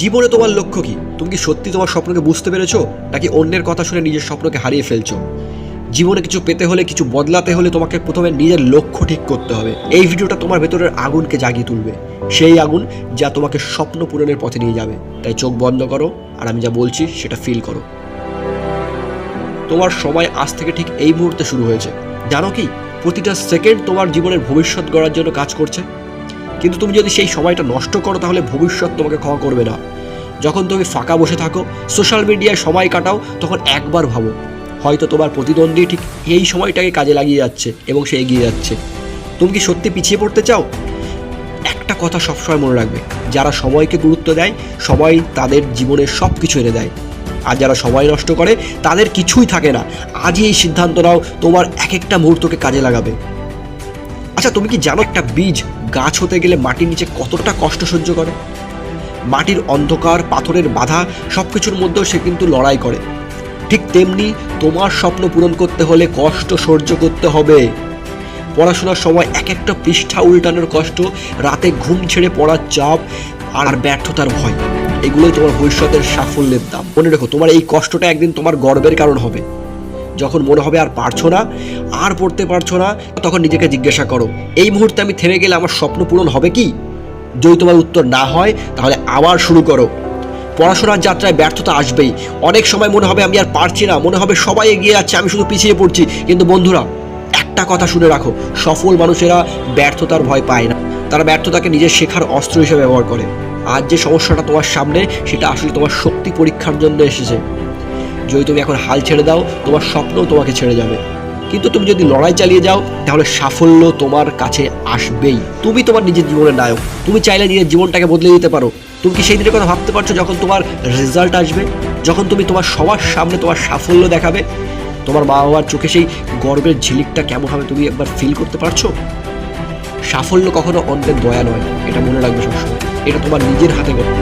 জীবনে তোমার লক্ষ্য কি? তুমি কি সত্যি তোমার স্বপ্নকে বুঝতে পেরেছো, নাকি অন্যের কথা শুনে নিজের স্বপ্নকে হারিয়ে ফেলছো? জীবনে কিছু পেতে হলে, কিছু বদলাতে হলে তোমাকে প্রথমে নিজের লক্ষ্য ঠিক করতে হবে। এই ভিডিওটা তোমার ভেতরের আগুনকে জাগিয়ে তুলবে, সেই আগুন যা তোমাকে স্বপ্ন পূরণের পথে নিয়ে যাবে। তাই চোখ বন্ধ করো আর আমি যা বলছি সেটা ফিল করো। তোমার সময় আজ থেকে ঠিক এই মুহূর্তে শুরু হয়েছে। জানো কি, প্রতিটা সেকেন্ড তোমার জীবনের ভবিষ্যৎ গড়ার জন্য কাজ করছে। কিন্তু তুমি যদি সেই সময়টা নষ্ট করো তাহলে ভবিষ্যৎ তোমাকে ক্ষমা করবে না। যখন তুমি ফাঁকা বসে থাকো, সোশ্যাল মিডিয়ায় সময় কাটাও, তখন একবার ভাবো, হয়তো তোমার প্রতিদ্বন্দ্বী ঠিক এই সময়টাকে কাজে লাগিয়ে যাচ্ছে এবং সে এগিয়ে যাচ্ছে। তুমি কি সত্যি পিছিয়ে পড়তে চাও? একটা কথা সবসময় মনে রাখবে, যারা সময়কে গুরুত্ব দেয়, সময় তাদের জীবনে সব কিছু এনে দেয়। আর যারা সময় নষ্ট করে, তাদের কিছুই থাকে না। আজই এই সিদ্ধান্ত নাও, তোমার এক একটা মুহূর্তকে কাজে লাগাবে। আচ্ছা, তুমি কি জানো একটা বীজ গাছ হতে গেলে মাটির নিচে কতটা কষ্ট সহ্য করে? মাটির অন্ধকার, পাথরের বাধা সব কিছুর মধ্যেও সে কিন্তু লড়াই করে। ঠিক তেমনি তোমার স্বপ্ন পূরণ করতে হলে কষ্ট সহ্য করতে হবে। পড়াশোনার সময় এক একটা পৃষ্ঠা উল্টানোর কষ্ট, রাতে ঘুম ছেড়ে পড়ার চাপ আর ব্যর্থতার ভয়, এগুলোই তোমার ভবিষ্যতের সাফল্যের দাম। মনে রেখো, তোমার এই কষ্টটা একদিন তোমার গর্বের কারণ হবে। যখন মনে হবে আর পারছো না, আর পড়তে পারছো না, তখন নিজেকে জিজ্ঞাসা করো, এই মুহূর্তে আমি থেমে গেলে আমার স্বপ্ন পূরণ হবে কি? যদি তোমার উত্তর না হয়, তাহলে আবার শুরু করো। পড়াশোনার যাত্রায় ব্যর্থতা আসবেই। অনেক সময় মনে হবে আমি আর পারছি না, মনে হবে সবাই এগিয়ে যাচ্ছে, আমি শুধু পিছিয়ে পড়ছি। কিন্তু বন্ধুরা, একটা কথা শুনে রাখো, সফল মানুষেরা ব্যর্থতার ভয় পায় না। তারা ব্যর্থতাকে নিজের শেখার অস্ত্র হিসেবে ব্যবহার করে। আজ যে সমস্যাটা তোমার সামনে, সেটা আসলে তোমার শক্তি পরীক্ষার জন্য এসেছে। যদি তুমি এখন হাল ছেড়ে দাও, তোমার স্বপ্নও তোমাকে ছেড়ে যাবে। কিন্তু তুমি যদি লড়াই চালিয়ে যাও, তাহলে সাফল্য তোমার কাছে আসবেই। তুমি তোমার নিজের জীবনের নায়ক। তুমি চাইলে নিজের জীবনটাকে বদলে দিতে পারো। তুমি কি সেই দিনের কথা ভাবতে পারছো যখন তোমার রেজাল্ট আসবে, যখন তুমি তোমার সবার সামনে তোমার সাফল্য দেখাবে? তোমার মা বাবার চোখে সেই গর্বের ঝিলিকটা কেমন হবে তুমি একবার ফিল করতে পারছো? সাফল্য কখনো অন্যের দয়া নয়, এটা মনে রাখবে সবসময়। এটা তোমার নিজের হাতে গড়া।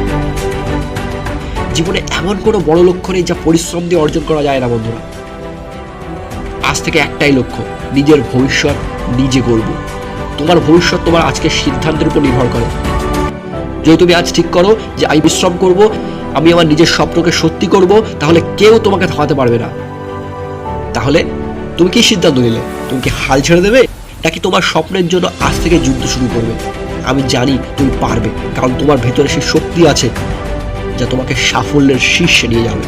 জীবনে এমন কোনো বড় লক্ষ্য নেই যা পরিশ্রম দিয়ে অর্জন করা যায় না বন্ধুরা। আজ থেকে একটাই লক্ষ্য, নিজের ভবিষ্যৎ নিজে গড়ব। তোমার ভবিষ্যৎ তোমার আজকের সিদ্ধান্তের উপর নির্ভর করে। যদি তুমি আজ ঠিক করো যে আমি পরিশ্রম করব, আমি আমার নিজের স্বপ্নকে সত্যি করব, তাহলে কেউ তোমাকে থামাতে পারবে না। তাহলে তুমি কি সিদ্ধান্ত নিলে? তুমি কি হাল ছেড়ে দেবে, নাকি তোমার স্বপ্নের জন্য আজ থেকে যুদ্ধ শুরু করবে? আমি জানি তুমি পারবে, কারণ তোমার ভেতরে সেই শক্তি আছে যা তোমাকে সাফল্যের শীর্ষে নিয়ে যাবে।